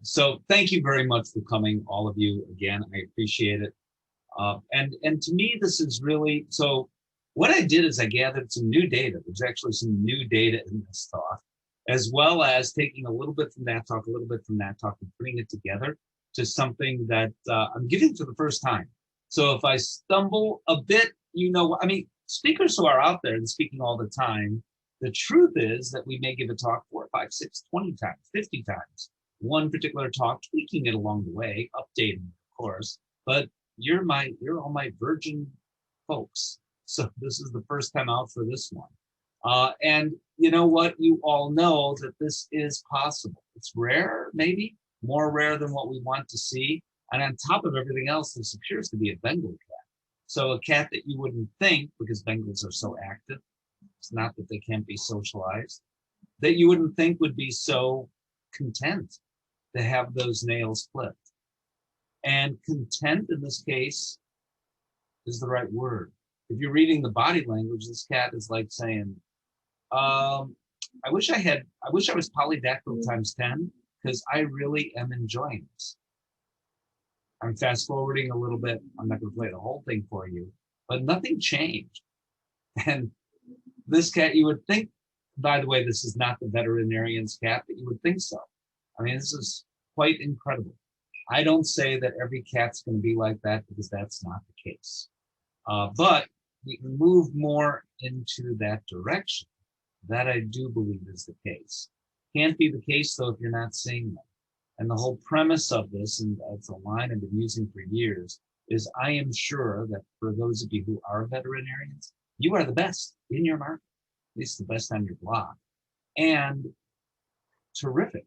So thank you very much for coming, all of you. Again, I appreciate it. And to me, this is really so. What I did is I gathered some new data. There's actually some new data in this talk, as well as taking a little bit from that talk, a little bit from that talk, and putting it together to something that I'm giving for the first time. So if I stumble a bit, I mean, speakers who are out there and speaking all the time, the truth is that we may give a talk 4, 5, 6, 20 times, 50 times, one particular talk, tweaking it along the way, updating, of course, but you're all my virgin folks. So this is the first time out for this one. And you know what? You all know that this is possible. It's rare, maybe more rare than what we want to see. And on top of everything else, this appears to be a Bengal cat. So a cat that you wouldn't think, because Bengals are so active, it's not that they can't be socialized, that you wouldn't think would be so content to have those nails clipped. And content in this case is the right word. If you're reading the body language, this cat is like saying, I wish I was polydactyl times 10, because I really am enjoying this. I'm fast forwarding a little bit. I'm not going to play the whole thing for you, but nothing changed. And this cat, you would think, by the way, this is not the veterinarian's cat, but you would think so. I mean, this is quite incredible. I don't say that every cat's going to be like that, because that's not the case. But we can move more into that direction. That I do believe is the case. Can't be the case, though, if you're not seeing them. And the whole premise of this, and it's a line I've been using for years, is I am sure that for those of you who are veterinarians, you are the best in your market, at least the best on your block. And terrific.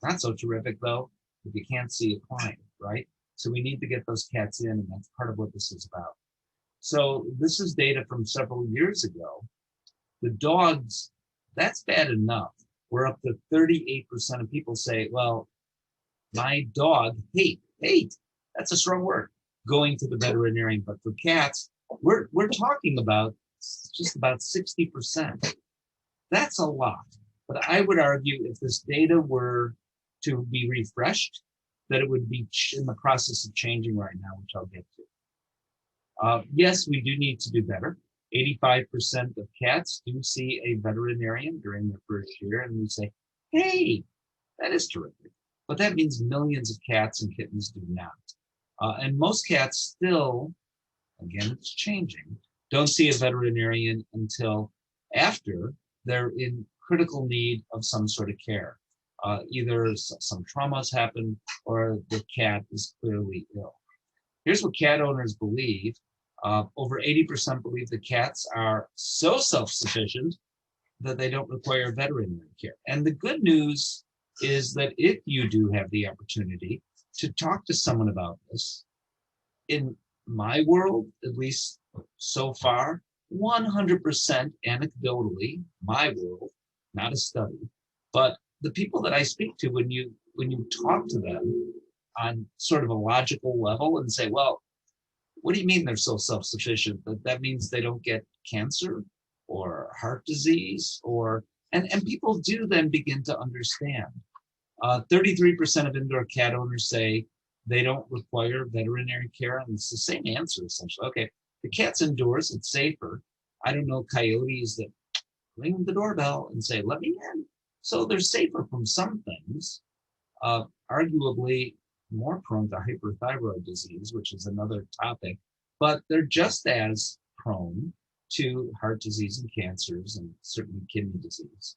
Not so terrific, though, if you can't see a client, right? So we need to get those cats in, and that's part of what this is about. So this is data from several years ago. The dogs, that's bad enough. We're up to 38% of people say, well, my dog hate, that's a strong word, going to the veterinarian. But for cats, we're talking about just about 60%. That's a lot. But I would argue if this data were to be refreshed, that it would be in the process of changing right now, which I'll get to. Yes, we do need to do better. 85% of cats do see a veterinarian during their first year, and we say, hey, that is terrific. But that means millions of cats and kittens do not. And most cats still, again, it's changing, don't see a veterinarian until after they're in critical need of some sort of care. Either some traumas happen or the cat is clearly ill. Here's what cat owners believe. Over 80% believe the cats are so self-sufficient that they don't require veterinary care. And the good news is that if you do have the opportunity to talk to someone about this, in my world, at least so far, 100% anecdotally, my world, not a study, but the people that I speak to, when you talk to them on sort of a logical level and say, well, what do you mean they're so self-sufficient? That means they don't get cancer or heart disease, and people do then begin to understand. 33% of indoor cat owners say they don't require veterinary care, and it's the same answer essentially. Okay, the cat's indoors, it's safer. I don't know coyotes that ring the doorbell and say, let me in. So they're safer from some things, arguably more prone to hyperthyroid disease, which is another topic, but they're just as prone to heart disease and cancers and certainly kidney disease.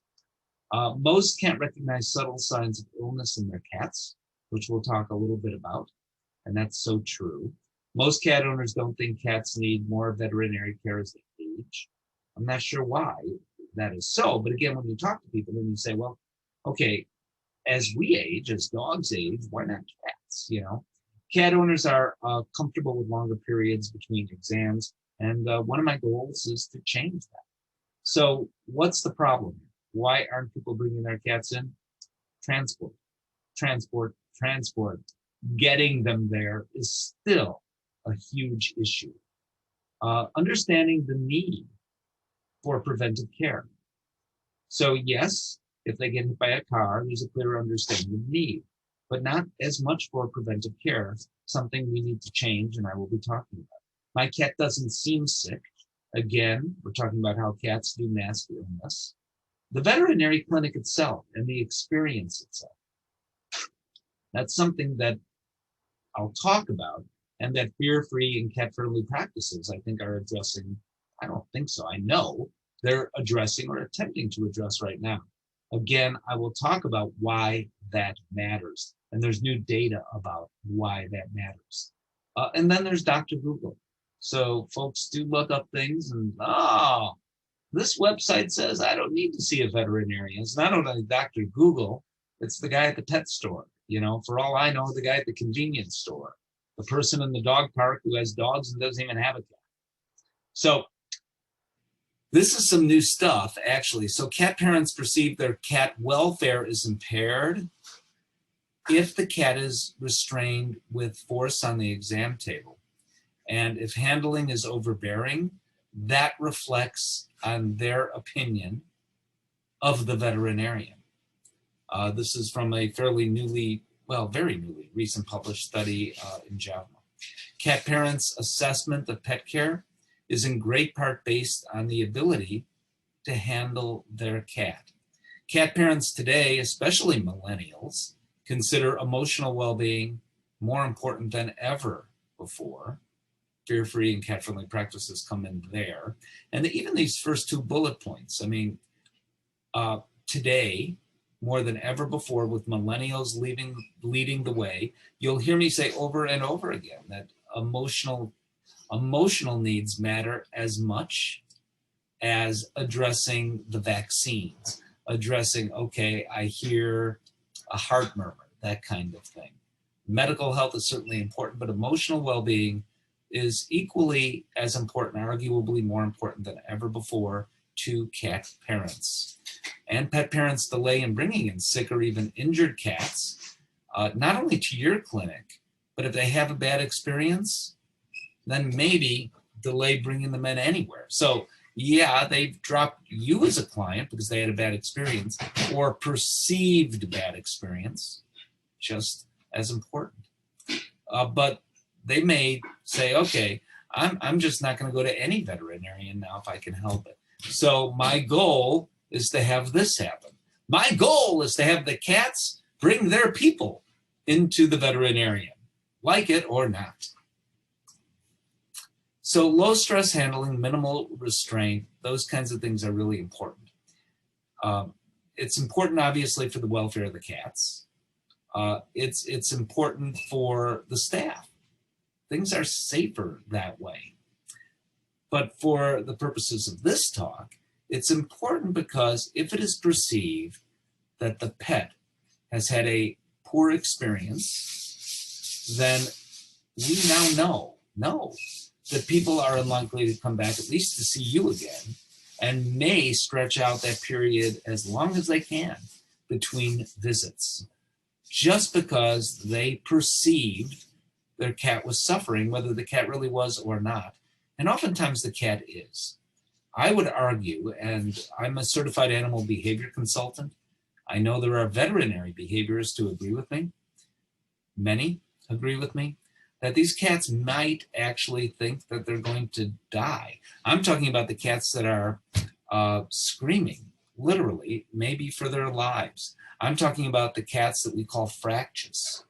Most can't recognize subtle signs of illness in their cats, which we'll talk a little bit about, and that's so true. Most cat owners don't think cats need more veterinary care as they age. I'm not sure why that is so, but again, when you talk to people, then you say, well, okay, as we age, as dogs age, why not cats? Cat owners are comfortable with longer periods between exams, and one of my goals is to change that. So what's the problem? Why aren't people bringing their cats in? Transport. Getting them there is still a huge issue. Understanding the need for preventive care. So yes, if they get hit by a car, there's a clear understanding of need. but not as much for preventive care, something we need to change, and I will be talking about. My cat doesn't seem sick. Again, we're talking about how cats do mask illness. The veterinary clinic itself and the experience itself. That's something that I'll talk about, and that fear-free and cat-friendly practices, I think, are addressing. I don't think so. I know they're addressing or attempting to address right now. Again, I will talk about why that matters, and there's new data about why that matters. And then there's Dr. Google. So folks do look up things, and this website says I don't need to see a veterinarian. It's not only Dr. Google, it's the guy at the pet store. You know, for all I know, the guy at the convenience store, the person in the dog park who has dogs and doesn't even have a cat. So this is some new stuff, actually. So cat parents perceive their cat welfare is impaired if the cat is restrained with force on the exam table. And if handling is overbearing, that reflects on their opinion of the veterinarian. This is from a fairly very newly, recent published study in JAVMA. Cat parents' assessment of pet care is in great part based on the ability to handle their cat. Cat parents today, especially millennials, consider emotional well-being more important than ever before. Fear-free and cat-friendly practices come in there. And even these first two bullet points, I mean, today, more than ever before, with millennials leading the way, you'll hear me say over and over again that emotional needs matter as much as addressing the vaccines, addressing, okay, I hear a heart murmur, that kind of thing. Medical health is certainly important, but emotional well-being is equally as important, arguably more important than ever before, to cat parents. And pet parents delay in bringing in sick or even injured cats, not only to your clinic, but if they have a bad experience, then maybe delay bringing them in anywhere. So yeah, they've dropped you as a client because they had a bad experience or perceived bad experience, just as important. But they may say, okay, I'm just not going to go to any veterinarian now if I can help it. So my goal is to have this happen. My goal is to have the cats bring their people into the veterinarian, like it or not. So low stress handling, minimal restraint, those kinds of things are really important. It's important, obviously, for the welfare of the cats. It's important for the staff. Things are safer that way. But for the purposes of this talk, it's important because if it is perceived that the pet has had a poor experience, then we now know that people are unlikely to come back, at least to see you again, and may stretch out that period as long as they can between visits, just because they perceived their cat was suffering, whether the cat really was or not. And oftentimes the cat is. I would argue, and I'm a certified animal behavior consultant. I know there are veterinary behaviorists who agree with me. Many agree with me that these cats might actually think that they're going to die. I'm talking about the cats that are screaming, literally, maybe for their lives. I'm talking about the cats that we call fractious.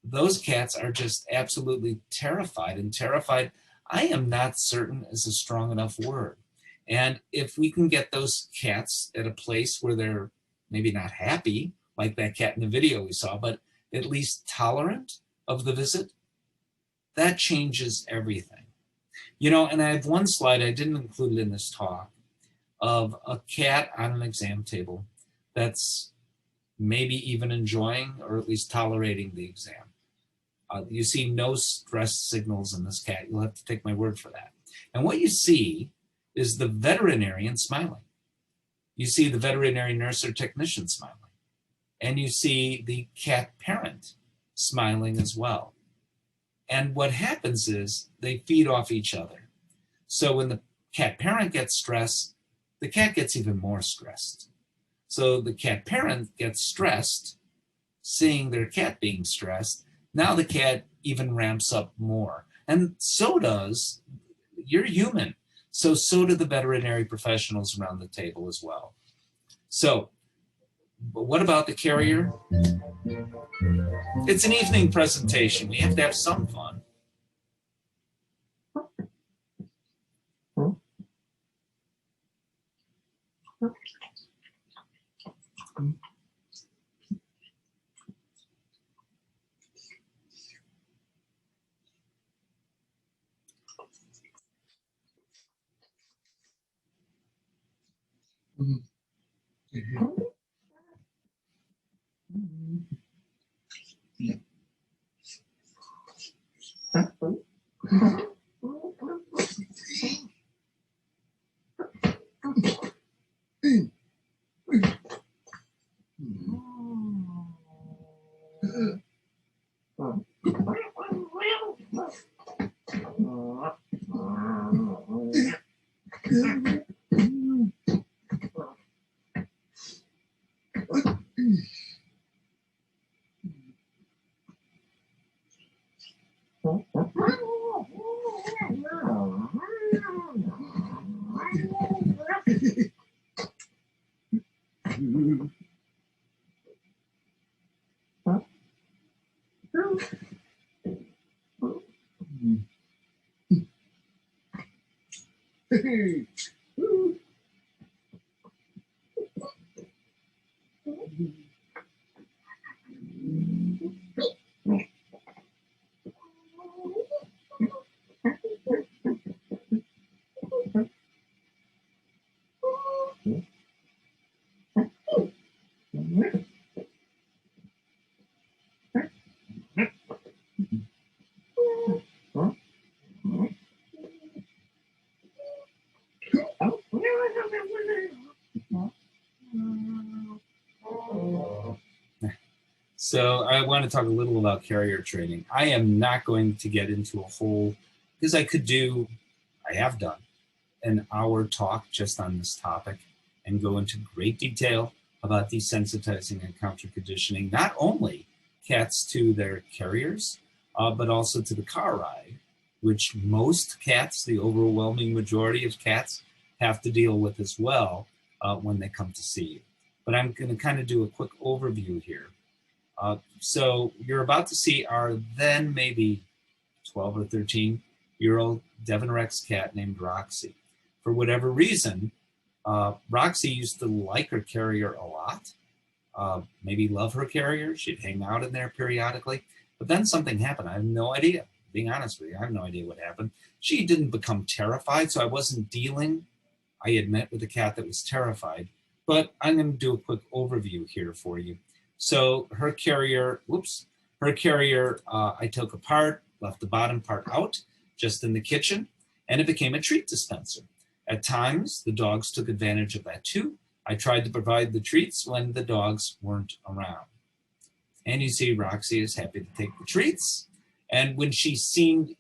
Those cats are just absolutely terrified, and terrified, I am not certain, is a strong enough word. And if we can get those cats at a place where they're maybe not happy, like that cat in the video we saw, but at least tolerant of the visit, that changes everything. You know, and I have one slide, I didn't include it in this talk, of a cat on an exam table that's maybe even enjoying or at least tolerating the exam. You see no stress signals in this cat. You'll have to take my word for that. And what you see is the veterinarian smiling. You see the veterinary nurse or technician smiling. And you see the cat parent smiling as well. And what happens is they feed off each other. So when the cat parent gets stressed, the cat gets even more stressed. So the cat parent gets stressed, seeing their cat being stressed, now the cat even ramps up more. And so does, you're human. So do the veterinary professionals around the table as well. So, but what about the carrier? It's an evening presentation. We have to have some fun. So I want to talk a little about carrier training. I am not going to get into a whole, because I have done an hour talk just on this topic and go into great detail about desensitizing and counter conditioning, not only cats to their carriers, but also to the car ride, which most cats, the overwhelming majority of cats, have to deal with as well when they come to see you. But I'm going to kind of do a quick overview here. So you're about to see our then maybe 12 or 13-year-old Devon Rex cat named Roxy. For whatever reason, Roxy used to like her carrier a lot, maybe love her carrier. She'd hang out in there periodically. But then something happened. I have no idea. Being honest with you, I have no idea what happened. She didn't become terrified, so I wasn't dealing, I admit, with a cat that was terrified. But I'm going to do a quick overview here for you. So her carrier, I took apart, left the bottom part out, just in the kitchen, and it became a treat dispenser. At times, the dogs took advantage of that too. I tried to provide the treats when the dogs weren't around. And you see Roxy is happy to take the treats. And when she seemed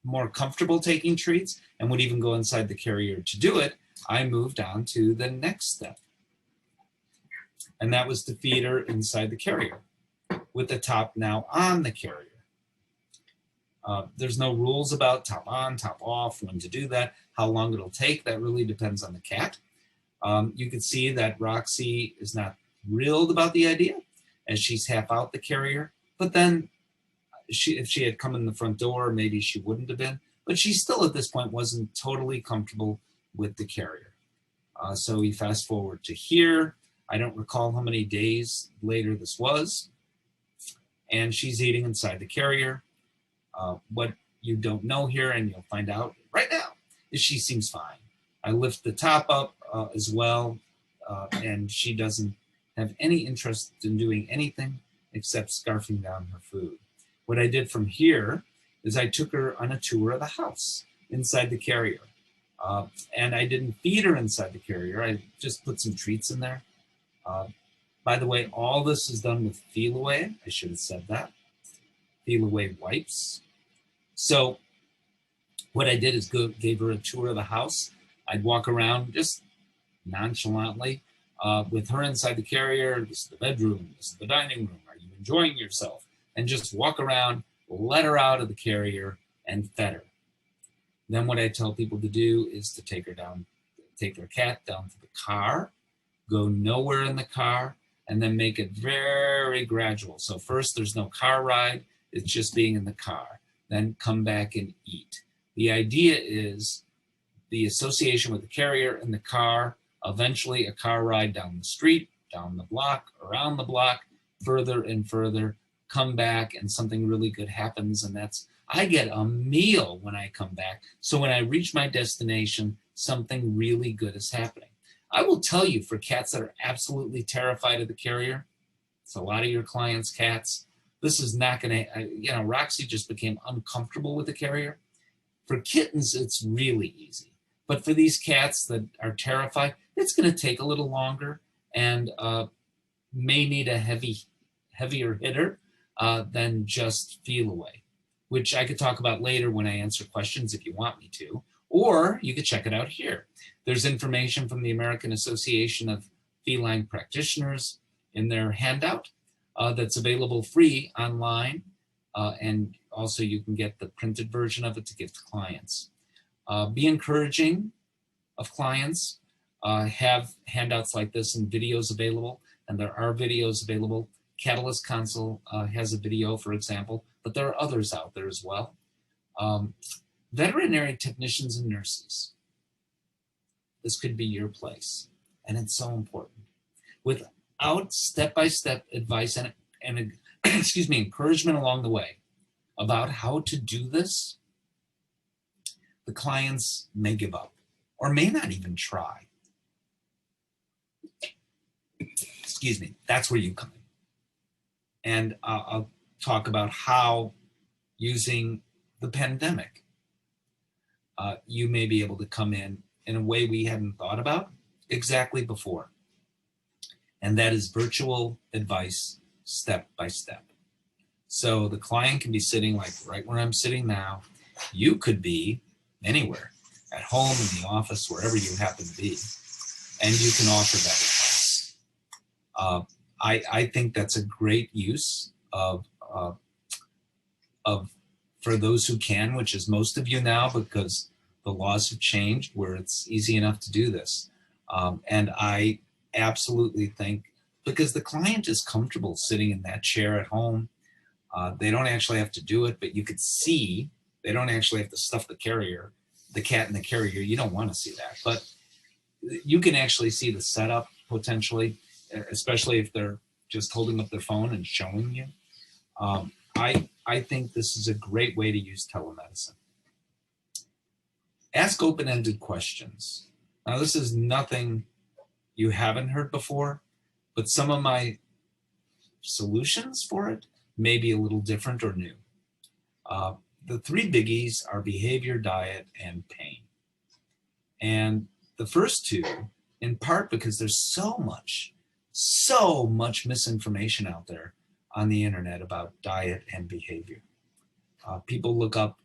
more comfortable taking treats and would even go inside the carrier to do it, I moved on to the next step. And that was to feed her inside the carrier with the top now on the carrier. There's no rules about top on, top off, when to do that, how long it'll take. That really depends on the cat. You can see that Roxy is not thrilled about the idea as she's half out the carrier. But then if she had come in the front door, maybe she wouldn't have been. But she still at this point wasn't totally comfortable with the carrier. So we fast forward to here. I don't recall how many days later this was. And she's eating inside the carrier. What you don't know here, and you'll find out right now, is she seems fine. I lift the top up as well, and she doesn't have any interest in doing anything except scarfing down her food. What I did from here is I took her on a tour of the house inside the carrier. And I didn't feed her inside the carrier. I just put some treats in there. By the way, all this is done with Feline. I should have said that. Feline wipes. So what I did is gave her a tour of the house. I'd walk around just nonchalantly with her inside the carrier. This is the bedroom. This is the dining room. Are you enjoying yourself, and just walk around, let her out of the carrier, and fed her. Then what I tell people to do is to take their cat down to the car, go nowhere in the car, and then make it very gradual. So first there's no car ride, it's just being in the car. Then come back and eat. The idea is the association with the carrier and the car, eventually a car ride down the street, down the block, around the block, further and further, come back and something really good happens, and that's, I get a meal when I come back. So when I reach my destination, something really good is happening. I will tell you, for cats that are absolutely terrified of the carrier, it's a lot of your clients' cats, this is not gonna, Roxy just became uncomfortable with the carrier. For kittens, it's really easy. But for these cats that are terrified, it's gonna take a little longer and may need a heavier hitter than just feel away, which I could talk about later when I answer questions if you want me to, or you could check it out here. There's information from the American Association of Feline Practitioners in their handout that's available free online, and also you can get the printed version of it to give to clients. Be encouraging of clients, have handouts like this and videos available, and there are videos available. Catalyst Console has a video, for example, but there are others out there as well. Veterinary technicians and nurses. This could be your place, and it's so important. Without step-by-step advice and excuse me, encouragement along the way about how to do this, the clients may give up or may not even try. Excuse me, that's where you come in. And I'll talk about how, using the pandemic, you may be able to come in a way we hadn't thought about exactly before. And that is virtual advice, step by step. So the client can be sitting like right where I'm sitting now. You could be anywhere, at home, in the office, wherever you happen to be, and you can offer that advice. I think that's a great use of for those who can, which is most of you now, because the laws have changed where it's easy enough to do this. And I absolutely think, because the client is comfortable sitting in that chair at home, they don't actually have to do it, but you could see, they don't actually have to stuff the cat in the carrier. You don't want to see that, but you can actually see the setup potentially, especially if they're just holding up their phone and showing you. I think this is a great way to use telemedicine. Ask open-ended questions. Now, this is nothing you haven't heard before, but some of my solutions for it may be a little different or new. The three biggies are behavior, diet, and pain. And the first two, in part because there's so much misinformation out there on the internet about diet and behavior. People look up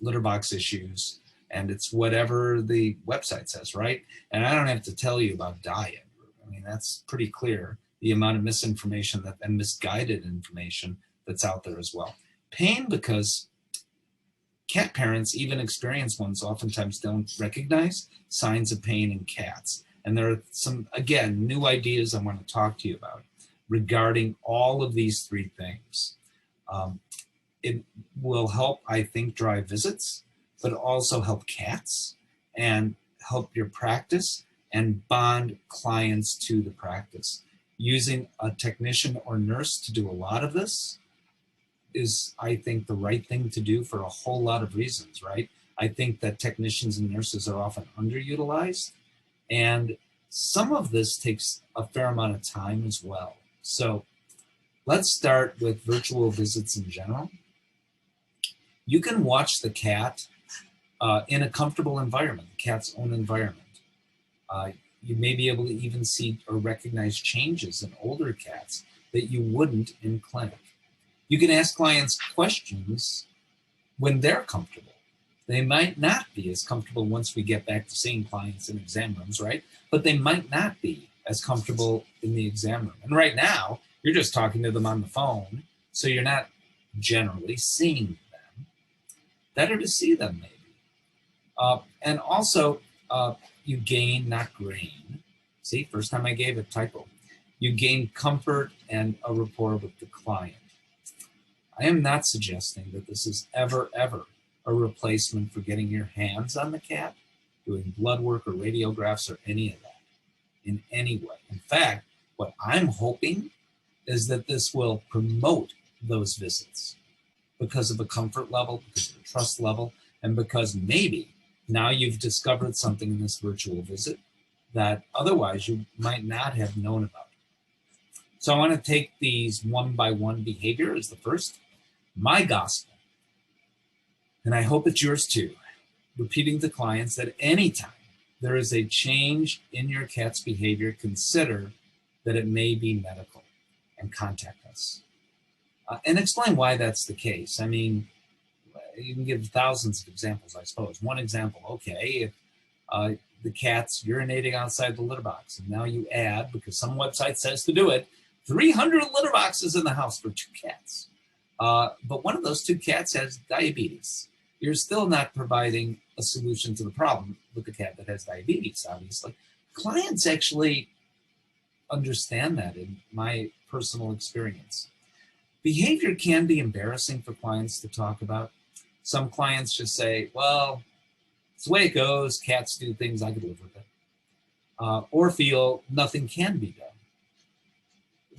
litter box issues, and it's whatever the website says, right? And I don't have to tell you about diet. I mean, that's pretty clear, the amount of misinformation and misguided information that's out there as well. Pain, because cat parents, even experienced ones, oftentimes don't recognize signs of pain in cats. And there are some, again, new ideas I want to talk to you about regarding all of these three things. It will help, I think, drive visits, but also help cats and help your practice and bond clients to the practice. Using a technician or nurse to do a lot of this is, I think, the right thing to do for a whole lot of reasons, right? I think that technicians and nurses are often underutilized, and some of this takes a fair amount of time as well. So let's start with virtual visits in general. You can watch the cat in a comfortable environment, the cat's own environment. You may be able to even see or recognize changes in older cats that you wouldn't in clinic. You can ask clients questions when they're comfortable. They might not be as comfortable once we get back to seeing clients in exam rooms, right? But they might not be as comfortable in the exam room. And right now, You're just talking to them on the phone, so you're not generally seeing them. Better to see them, maybe. And also, you gain, not gain. See, first time I gave a typo. You gain comfort and a rapport with the client. I am not suggesting that this is ever a replacement for getting your hands on the cat, doing blood work or radiographs or any of that in any way. In fact, what I'm hoping is that this will promote those visits because of a comfort level, because of a trust level, and because maybe now you've discovered something in this virtual visit that otherwise you might not have known about. So I want to take these one by one behavior as the first. My gospel, and I hope it's yours too, repeating to clients that anytime there is a change in your cat's behavior, consider that it may be medical and contact us. And explain why that's the case. I mean, you can give thousands of examples, I suppose. One example, okay, if the cat's urinating outside the litter box, and now you add, because some website says to do it, 300 litter boxes in the house for 2 cats. But one of those 2 cats has diabetes. You're still not providing a solution to the problem with the cat that has diabetes, obviously. Clients actually understand that in my personal experience. Behavior can be embarrassing for clients to talk about. Some clients just say, well, it's the way it goes. Cats do things, I could live with it. Or feel nothing can be done.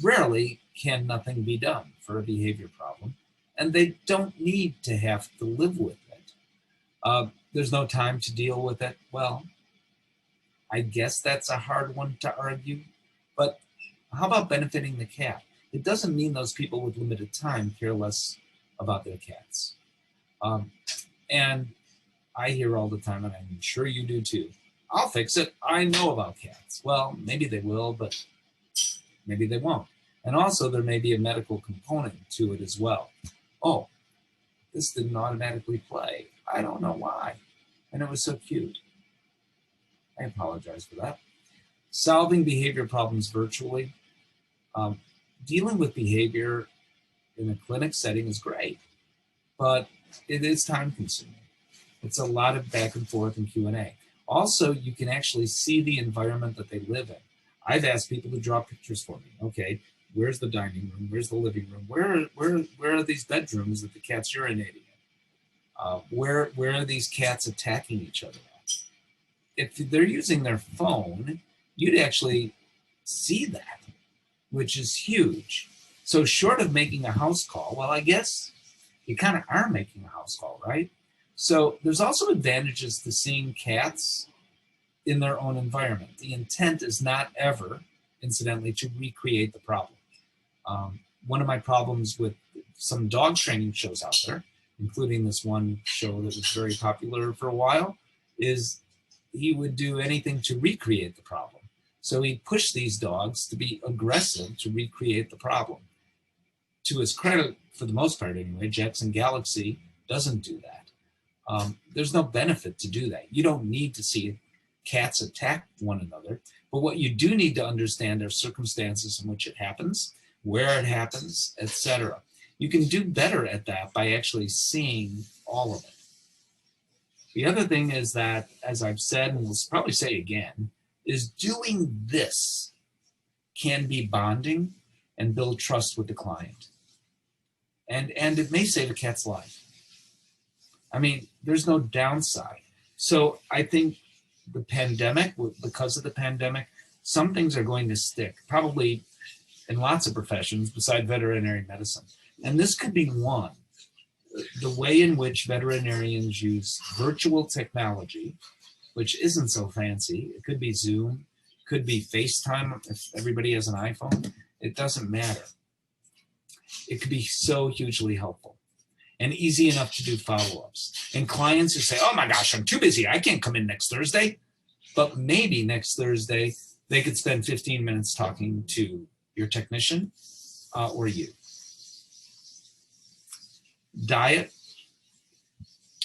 Rarely can nothing be done for a behavior problem, and they don't need to have to live with it. There's no time to deal with it. Well, I guess that's a hard one to argue, but how about benefiting the cat? It doesn't mean those people with limited time care less about their cats. And I hear all the time, and I'm sure you do too, I'll fix it. I know about cats. Well, maybe they will, but maybe they won't. And also there may be a medical component to it as well. Oh, this didn't automatically play. I don't know why. And it was so cute. I apologize for that. Solving behavior problems virtually. Dealing with behavior in a clinic setting is great, but it is time consuming. It's a lot of back and forth and Q&A. Also, you can actually see the environment that they live in. I've asked people to draw pictures for me. Okay, where's the dining room? Where's the living room? Where are these bedrooms that the cat's urinating in? Where are these cats attacking each other at? If they're using their phone, you'd actually see that, which is huge. So short of making a house call, well, I guess you kind of are making a house call, right? So there's also advantages to seeing cats in their own environment. The intent is not ever, incidentally, to recreate the problem. One of my problems with some dog training shows out there, including this one show that was very popular for a while, is he would do anything to recreate the problem. So he'd push these dogs to be aggressive to recreate the problem. To his credit, for the most part anyway, Jackson Galaxy doesn't do that. There's no benefit to do that. You don't need to see cats attack one another, but what you do need to understand are circumstances in which it happens, where it happens, etc. You can do better at that by actually seeing all of it. The other thing is that, as I've said, and we'll probably say again, is doing this can be bonding and build trust with the client. And it may save a cat's life. I mean, there's no downside. So I think the pandemic, because of the pandemic, some things are going to stick, probably in lots of professions beside veterinary medicine. And this could be one. The way in which veterinarians use virtual technology, which isn't so fancy. It could be Zoom, could be FaceTime if everybody has an iPhone. It doesn't matter. It could be so hugely helpful and easy enough to do follow-ups. And clients who say, oh my gosh, I'm too busy. I can't come in next Thursday. But maybe next Thursday, they could spend 15 minutes talking to your technician or you. Diet.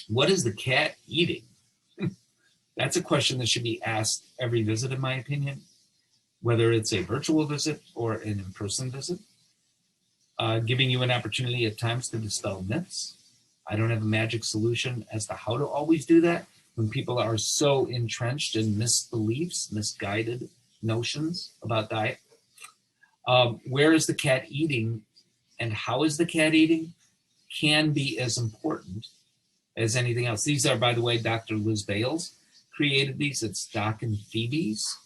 What is the cat eating? That's a question that should be asked every visit, in my opinion, whether it's a virtual visit or an in-person visit. giving you an opportunity at times to dispel myths. I don't have a magic solution as to how to always do that when people are so entrenched in misbeliefs, misguided notions about diet. Where is the cat eating and how is the cat eating can be as important as anything else. These are, by the way, Dr. Liz Bales created these. It's Doc and Phoebe's.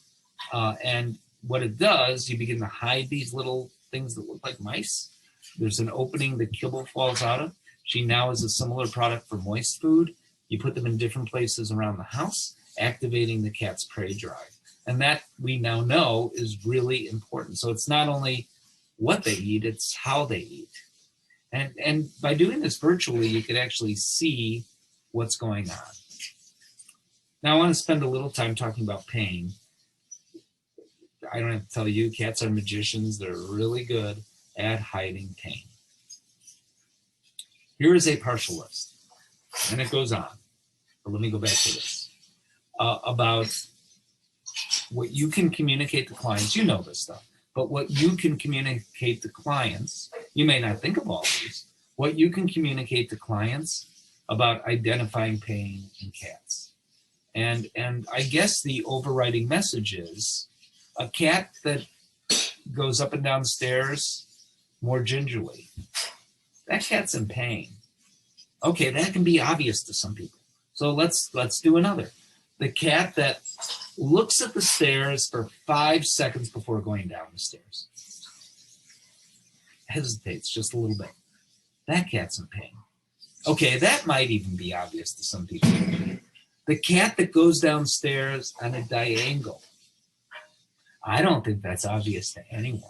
And what it does, you begin to hide these little things that look like mice. There's an opening the kibble falls out of. She now has a similar product for moist food. You put them in different places around the house, activating the cat's prey drive. And that we now know is really important. So it's not only what they eat, it's how they eat. And by doing this virtually, you could actually see what's going on. Now I want to spend a little time talking about pain. I don't have to tell you, cats are magicians. They're really good at hiding pain. Here is a partial list, and it goes on. But let me go back to this. About what you can communicate to clients. You know this stuff. But what you can communicate to clients, you may not think of all these, what you can communicate to clients about identifying pain in cats. And I guess the overriding message is a cat that goes up and down stairs more gingerly, that cat's in pain. Okay, that can be obvious to some people. So let's do another. The cat that looks at the stairs for 5 seconds before going down the stairs. Hesitates just a little bit. That cat's in pain. Okay, that might even be obvious to some people. The cat that goes downstairs on a diagonal. I don't think that's obvious to anyone.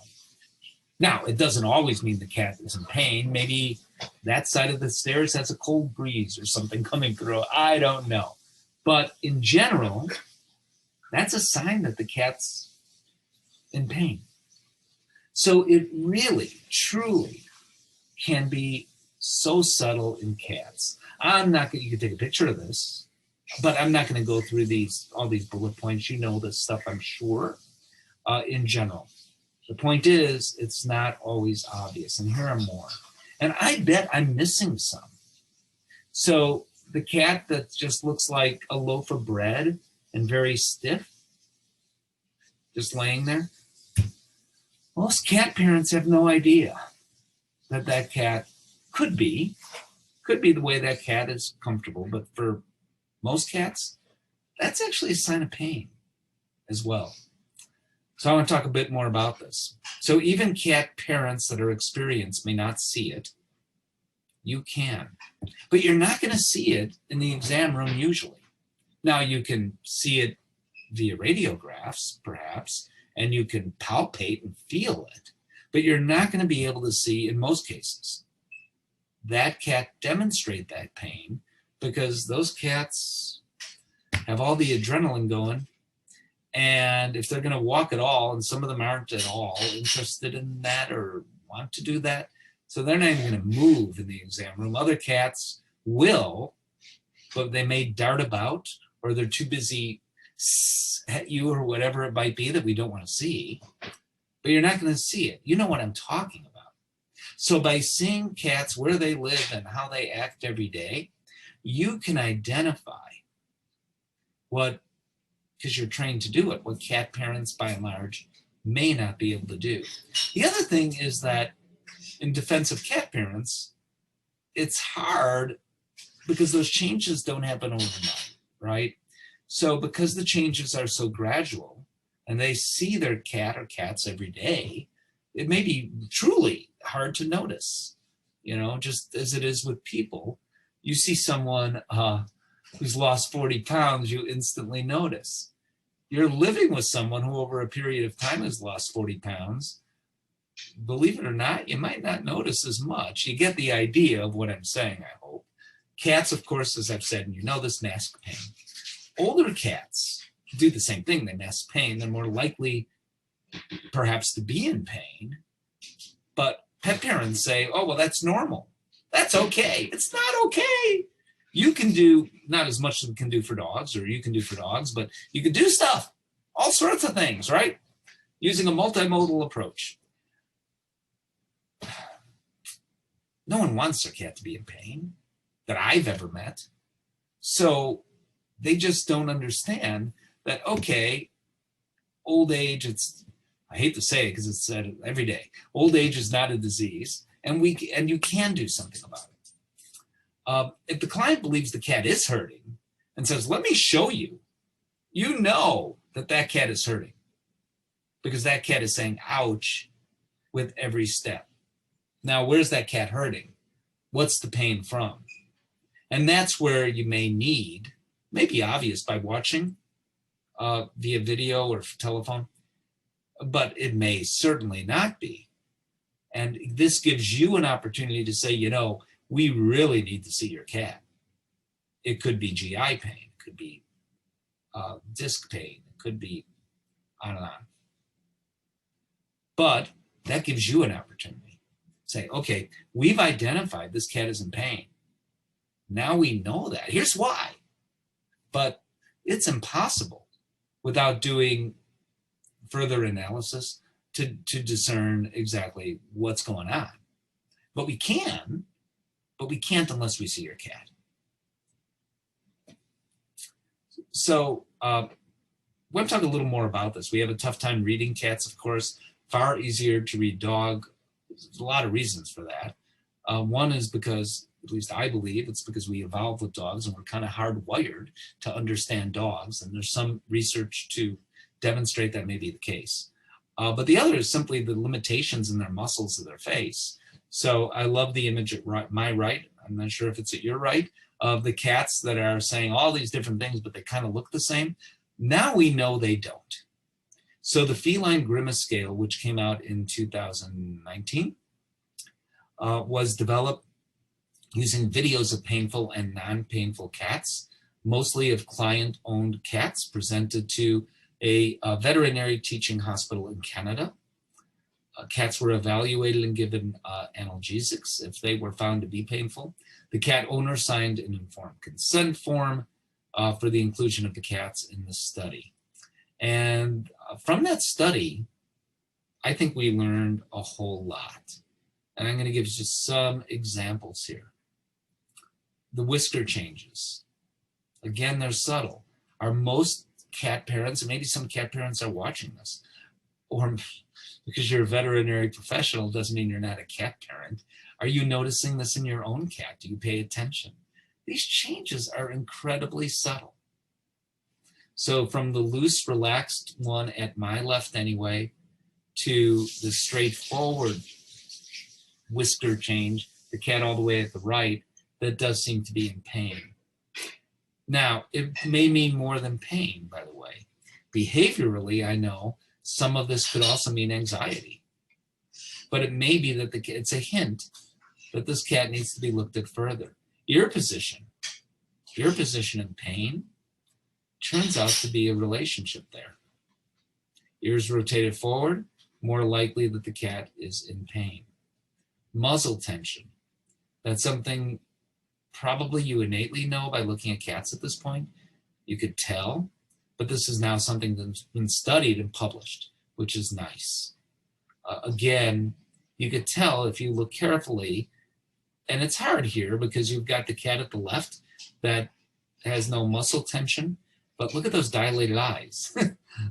Now, it doesn't always mean the cat is in pain. Maybe that side of the stairs has a cold breeze or something coming through. I don't know. But in general, that's a sign that the cat's in pain. So it really, truly can be so subtle in cats. You can take a picture of this, but I'm not going to go through all these bullet points. You know this stuff, I'm sure, in general. The point is, it's not always obvious. And here are more. And I bet I'm missing some. So the cat that just looks like a loaf of bread and very stiff, just laying there. Most cat parents have no idea that that cat could be the way that cat is comfortable. But for most cats, that's actually a sign of pain as well. So I want to talk a bit more about this. So even cat parents that are experienced may not see it. You can. But you're not going to see it in the exam room usually. Now you can see it via radiographs, perhaps, and you can palpate and feel it. But you're not going to be able to see, in most cases, that cat demonstrate that pain because those cats have all the adrenaline going. And if they're going to walk at all, and some of them aren't at all interested in that or want to do that, so they're not even going to move in the exam room. Other cats will, but they may dart about, or they're too busy at you or whatever it might be that we don't want to see. But you're not going to see it. You know what I'm talking about. So by seeing cats where they live and how they act every day, you can identify because you're trained to do it, what cat parents by and large may not be able to do. The other thing is that in defense of cat parents, it's hard because those changes don't happen overnight, right? So because the changes are so gradual and they see their cat or cats every day, it may be truly hard to notice, just as it is with people. You see someone who's lost 40 pounds, you instantly notice. You're living with someone who over a period of time has lost 40 pounds. Believe it or not, you might not notice as much. You get the idea of what I'm saying, I hope. Cats, of course, as I've said, and you know this, mask pain. Older cats do the same thing. They mask pain. They're more likely, perhaps, to be in pain. But pet parents say, oh, well, that's normal. That's okay. It's not okay. You can do not as much as we can do for dogs, or you can do for dogs, but you can do stuff, all sorts of things, right? Using a multimodal approach. No one wants their cat to be in pain that I've ever met. So they just don't understand that, okay, old age, I hate to say it because it's said every day, old age is not a disease, and you can do something about it. If the client believes the cat is hurting and says, let me show you, you know that cat is hurting because that cat is saying, ouch, with every step. Now, where's that cat hurting? What's the pain from? And that's where you may be obvious by watching via video or telephone, but it may certainly not be. And this gives you an opportunity to say, we really need to see your cat. It could be GI pain, it could be disc pain, it could be on and on. But that gives you an opportunity. Say, okay, we've identified this cat is in pain. Now we know that. Here's why. But it's impossible without doing further analysis to discern exactly what's going on. But we can't unless we see your cat. So I want to talk a little more about this. We have a tough time reading cats, of course. Far easier to read dog. There's a lot of reasons for that. One is because, at least I believe, it's because we evolved with dogs and we're kind of hardwired to understand dogs. And there's some research to demonstrate that may be the case. But the other is simply the limitations in their muscles of their face. So I love the image at my right, I'm not sure if it's at your right, of the cats that are saying all these different things, but they kind of look the same. Now we know they don't. So the Feline Grimace scale, which came out in 2019, was developed using videos of painful and non-painful cats, mostly of client-owned cats, presented to a veterinary teaching hospital in Canada. Cats were evaluated and given analgesics if they were found to be painful. The cat owner signed an informed consent form for the inclusion of the cats in the study. And from that study, I think we learned a whole lot. And I'm going to give just some examples here. The whisker changes. Again, they're subtle. Are most cat parents, and maybe some cat parents are watching this, or because you're a veterinary professional doesn't mean you're not a cat parent. Are you noticing this in your own cat? Do you pay attention? These changes are incredibly subtle. So from the loose, relaxed one at my left anyway, to the straightforward whisker change, the cat all the way at the right, that does seem to be in pain. Now, it may mean more than pain, by the way. Behaviorally, I know some of this could also mean anxiety. But it may be that it's a hint that this cat needs to be looked at further. Ear position in pain, turns out to be a relationship there. Ears rotated forward, more likely that the cat is in pain. Muzzle tension, that's something probably you innately know by looking at cats at this point. You could tell, but this is now something that's been studied and published, which is nice. Again, you could tell if you look carefully, and it's hard here because you've got the cat at the left that has no muscle tension, but look at those dilated eyes.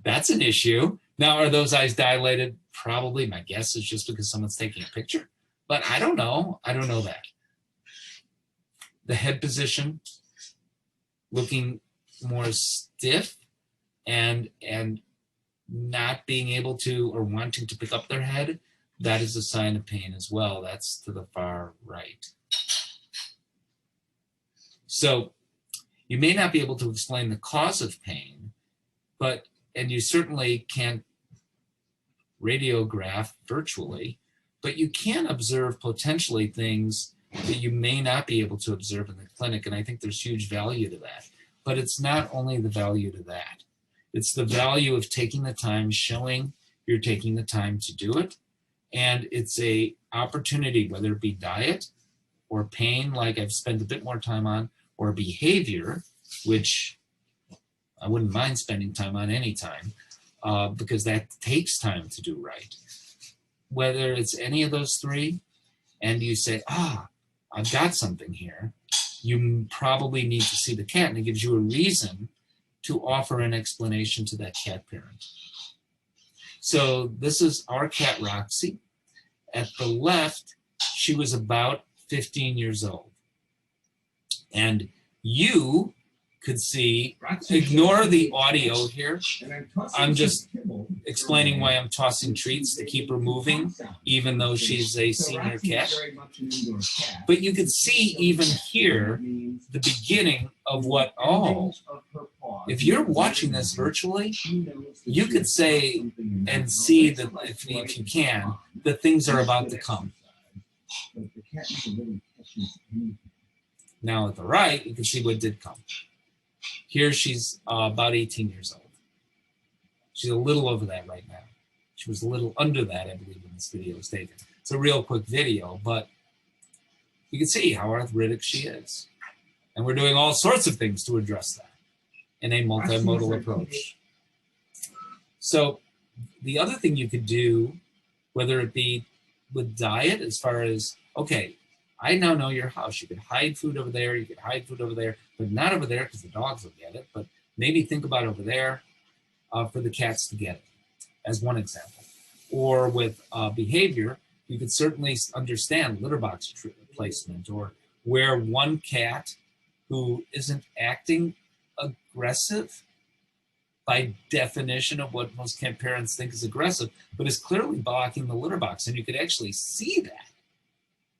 That's an issue. Now, are those eyes dilated? Probably. My guess is just because someone's taking a picture, but I don't know. I don't know that. The head position, looking more stiff and not being able to or wanting to pick up their head, that is a sign of pain as well. That's to the far right. So you may not be able to explain the cause of pain, and you certainly can't radiograph virtually, but you can observe potentially things that you may not be able to observe in the clinic, and I think there's huge value to that. But it's not only the value to that. It's the value of taking the time, showing you're taking the time to do it, and it's a opportunity, whether it be diet or pain, like I've spent a bit more time on, or behavior, which I wouldn't mind spending time on any time, because that takes time to do right. Whether it's any of those three, and you say, I've got something here. You probably need to see the cat, and it gives you a reason to offer an explanation to that cat parent. So this is our cat, Roxy. At the left, she was about 15 years old. And you could see, ignore the audio here. I'm just explaining why I'm tossing treats to keep her moving, even though she's a senior cat. But you could see even here the beginning of what, oh, if you're watching this virtually, you could say and see that if you can, that things are about to come. Now at the right, you can see what did come. Here she's about 18 years old. She's a little over that right now. She was a little under that, I believe, when this video was taken. It's a real quick video, but you can see how arthritic she is. And we're doing all sorts of things to address that in a multimodal approach. So the other thing you could do, whether it be with diet, as far as, okay, I now know your house. You could hide food over there. You could hide food over there, but not over there because the dogs will get it. But maybe think about over there for the cats to get it, as one example. Or with behavior, you could certainly understand litter box placement, or where one cat who isn't acting aggressive by definition of what most cat parents think is aggressive, but is clearly blocking the litter box. And you could actually see that.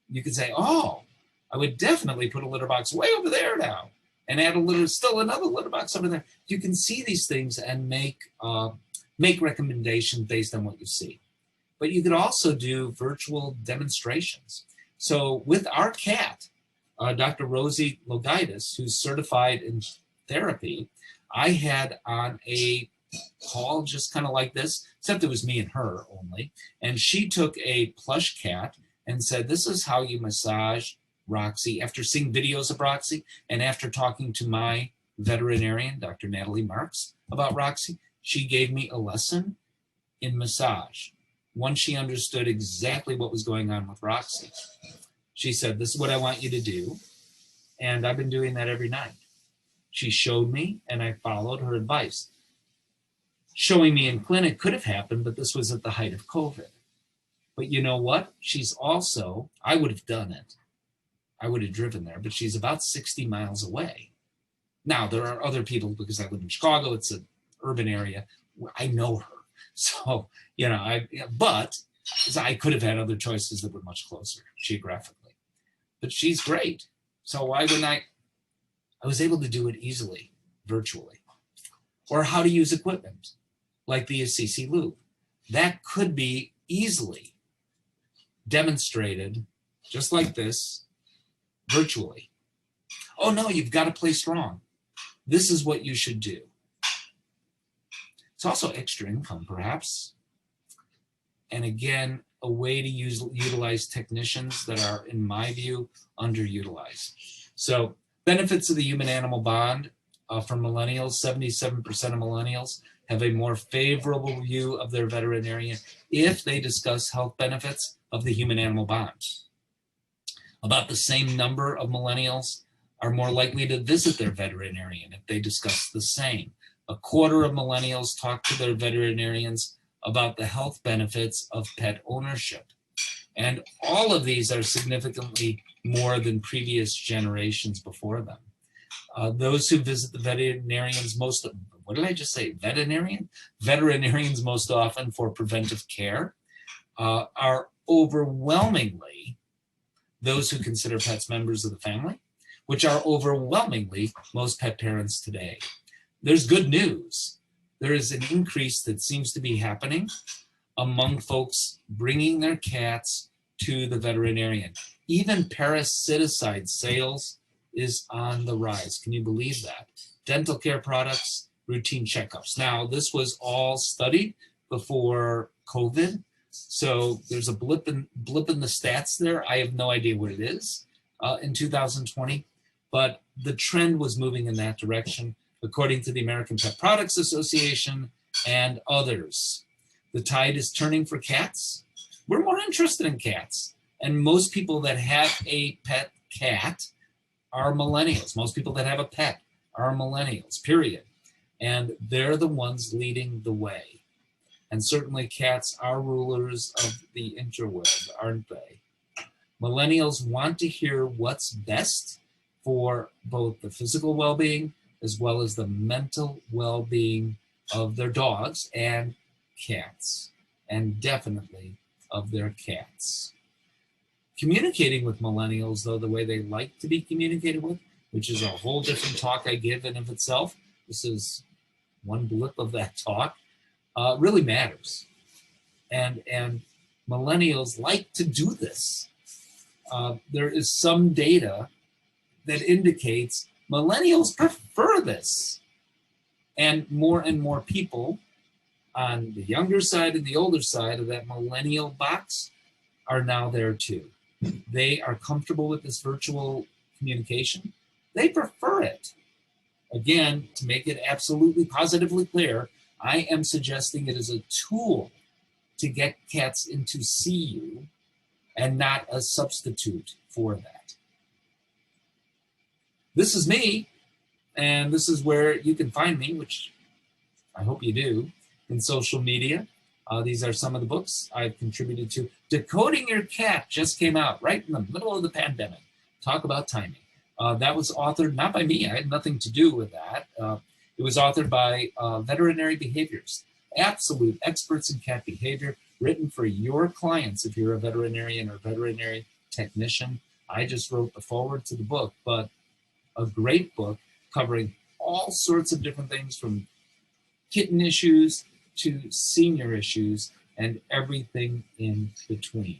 You could say, oh, I would definitely put a litter box way over there now and add still another litter box over there. You can see these things and make recommendations based on what you see. But you could also do virtual demonstrations. So with our cat, Dr. Rosie Logaitis, who's certified in therapy, I had on a call just kind of like this, except it was me and her only. And she took a plush cat and said, this is how you massage Roxy. After seeing videos of Roxy and after talking to my veterinarian, Dr. Natalie Marks, about Roxy, she gave me a lesson in massage. Once she understood exactly what was going on with Roxy, she said, this is what I want you to do. And I've been doing that every night. She showed me and I followed her advice. Showing me in clinic could have happened, but this was at the height of COVID. But you know what? She's also, I would have done it. I would have driven there, but she's about 60 miles away. Now, there are other people, because I live in Chicago, it's an urban area, I know her. So, you know, but I could have had other choices that were much closer geographically. But she's great. So why wouldn't I was able to do it easily, virtually. Or how to use equipment, like the CC loop. That could be easily demonstrated, just like this, virtually. Oh no, you've got to play strong. This is what you should do. It's also extra income, perhaps. And again, a way to utilize technicians that are, in my view, underutilized. So benefits of the human-animal bond for millennials, 77% of millennials have a more favorable view of their veterinarian if they discuss health benefits of the human-animal bond. About the same number of millennials are more likely to visit their veterinarian if they discuss the same. A quarter of millennials talk to their veterinarians about the health benefits of pet ownership. And all of these are significantly more than previous generations before them. Those who visit the veterinarians what did I just say, veterinarians most often for preventive care are overwhelmingly those who consider pets members of the family, which are overwhelmingly most pet parents today. There's good news. There is an increase that seems to be happening among folks bringing their cats to the veterinarian. Even parasiticide sales is on the rise. Can you believe that? Dental care products, routine checkups. Now, this was all studied before COVID, so there's a blip in the stats there. I have no idea what it is in 2020, but the trend was moving in that direction, according to the American Pet Products Association and others. The tide is turning for cats. We're more interested in cats. And most people that have a pet cat are millennials. Most people that have a pet are millennials, period. And they're the ones leading the way. And certainly cats are rulers of the interworld, aren't they? Millennials want to hear what's best for both the physical well-being as well as the mental well-being of their dogs and cats, and definitely of their cats. Communicating with millennials, though, the way they like to be communicated with, which is a whole different talk I give in of itself. This is one blip of that talk, really matters. And millennials like to do this. There is some data that indicates millennials prefer this. And more people on the younger side and the older side of that millennial box are now there too. They are comfortable with this virtual communication. They prefer it. Again, to make it absolutely positively clear, I am suggesting it is a tool to get cats in to see you and not a substitute for that. This is me, and this is where you can find me, which I hope you do, in social media. These are some of the books I've contributed to. Decoding Your Cat just came out right in the middle of the pandemic. Talk about timing. That was authored not by me. I had nothing to do with that. It was authored by veterinary behaviorists, absolute experts in cat behavior, written for your clients if you're a veterinarian or veterinary technician. I just wrote the foreword to the book, but a great book covering all sorts of different things from kitten issues to senior issues and everything in between.